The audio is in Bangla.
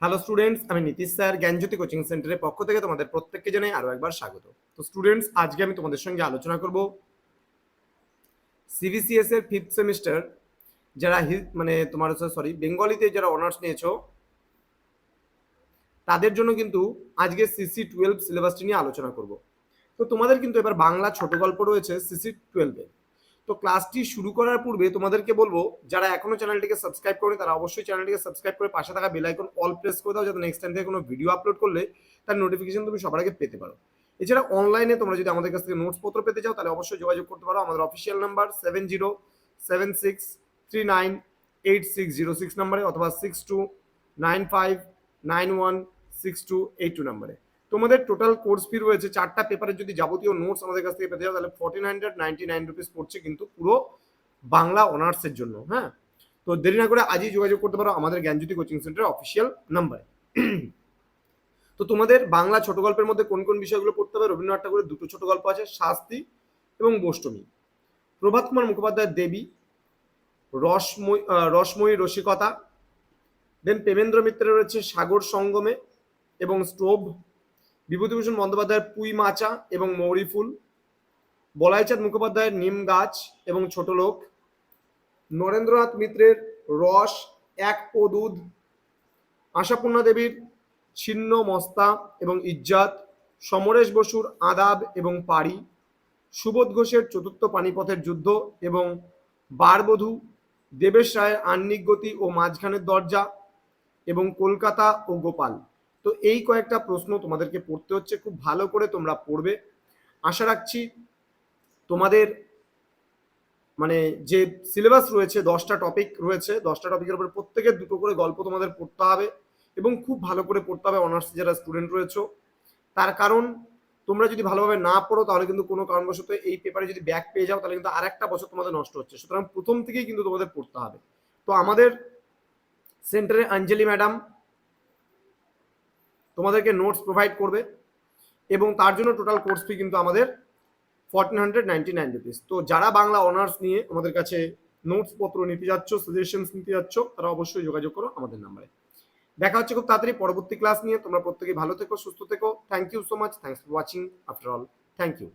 হ্যালো স্টুডেন্টস, আমি নীতিশ স্যার জ্ঞানজ্যোতি কোচিং সেন্টারের পক্ষ থেকে তোমাদের প্রত্যেককে জানাই আরো একবার স্বাগত। তো স্টুডেন্টস, আজকে আমি তোমাদের সঙ্গে আলোচনা করব সিবিসিএস এর 5th সেমিস্টার যারা মানে তোমার বেঙ্গলিতে যারা অনার্স নিয়েছো তাদের জন্য কিন্তু আজকে সিসি 12 সিলেবাসটি নিয়ে আলোচনা করব। তো তোমাদের কিন্তু এবার বাংলা ছোট গল্প রয়েছে সিসি 12 এ। তো ক্লাসটি শুরু করার পূর্বে তোমাদেরকে বলবো, যারা এখনো চ্যানেলটিকে সাবস্ক্রাইব করেনি তারা অবশ্যই চ্যানেলটিকে সাবস্ক্রাইব করে পাশে থাকা বেল আইকন অল প্রেস করে দাও, যাতে নেক্সট টাইম থেকে কোনো ভিডিও আপলোড করলে তার নোটিফিকেশন তুমি সবার আগে পেতে পারো। এছাড়া অনলাইনে তোমরা যদি আমাদের কাছ থেকে নোটস পত্র পেতে চাও তাহলে অবশ্যই যোগাযোগ করতে পারো। আমাদের অফিসিয়াল নাম্বার 7076398606 নাম্বারে অথবা 6295916282 নাম্বারে। তোমাদের টোটাল কোর্স ফি রয়েছে 4টা পেপারের যদি যাবতীয় নোটস আমাদের কাছ থেকে পেতে যাও তাহলে 1499 রুপিস পড়ছে কিন্তু পুরো বাংলা অনার্সের জন্য। হ্যাঁ, তো দেরি না করে আজই যোগাযোগ করতে পারো আমাদের জ্ঞানজ্যোতি কোচিং সেন্টারের অফিসিয়াল নাম্বারে। তো তোমাদের বাংলা ছোট গল্পের মধ্যে কোন কোন বিষয়গুলো পড়তে হবে? রবীন্দ্রনাথ ঠাকুরের দুটো ছোট গল্প আছে, শাস্তি এবং বোষ্টমী। প্রভাত কুমার মুখোপাধ্যায়ের দেবী, রসময়ী রসিকতা। দেন প্রেমেন্দ্র মিত্রের রয়েছে সাগর সঙ্গমে এবং স্টোভ। বিভূতিভূষণ বন্দ্যোপাধ্যায়ের পুঁই মাচা এবং মৌরি ফুল। বলাইচাঁদ মুখোপাধ্যায়ের নিম গাছ এবং ছোট লোক। নরেন্দ্রনাথ মিত্রের রস, এক পো দুধ। আশাপূর্ণা দেবীর ছিন্ন মস্তা এবং ইজ্জাত। সমরেশ বসুর আদাব এবং পারি। সুবোধ ঘোষের চতুর্থ পানিপথের যুদ্ধ এবং বারবধূ। দেবেশ রায়ের আহ্নিক গতি ও মাঝখানের দরজা এবং কলকাতা ও গোপাল। তো এই কয়েকটা প্রশ্ন তোমাদেরকে পড়তে হচ্ছে, খুব ভালো করে তোমরা পড়বে। আশা রাখছি তোমাদের মানে যে সিলেবাস রয়েছে 10টা টপিক রয়েছে, 10টা টপিকের উপর প্রত্যেকের দুটো করে গল্প তোমাদের পড়তে হবে এবং খুব ভালো করে পড়তে হবে অনার্স যারা স্টুডেন্ট রয়েছে। তার কারণ তোমরা যদি ভালোভাবে না পড়ো তাহলে কিন্তু কোনো কারণবশত এই পেপারে যদি ব্যাক পেয়ে যাও তাহলে কিন্তু আরেকটা বছর তোমাদের নষ্ট হচ্ছে। সুতরাং প্রথম থেকেই কিন্তু তোমাদের পড়তে হবে। তো আমাদের সেন্টারে অঞ্জলি ম্যাডাম তোমাদেরকে নোটস প্রোভাইড করবে এবং তার জন্য টোটাল কোর্স ফি কিন্তু আমাদের 1499 রুপিস। তো যারা বাংলা অনার্স নিয়ে আমাদের কাছে নোটস পত্র নিতে যাচ্ছ, সাজেশনস নিতে যাচ্ছ, তারা অবশ্যই যোগাযোগ করো আমাদের নাম্বারে। দেখা হচ্ছে খুব তাড়াতাড়ি পরবর্তী ক্লাস নিয়ে। তোমরা প্রত্যেকেই ভালো থেকো, সুস্থ থেকো। Thank you so much. Thanks for watching after all. Thank you.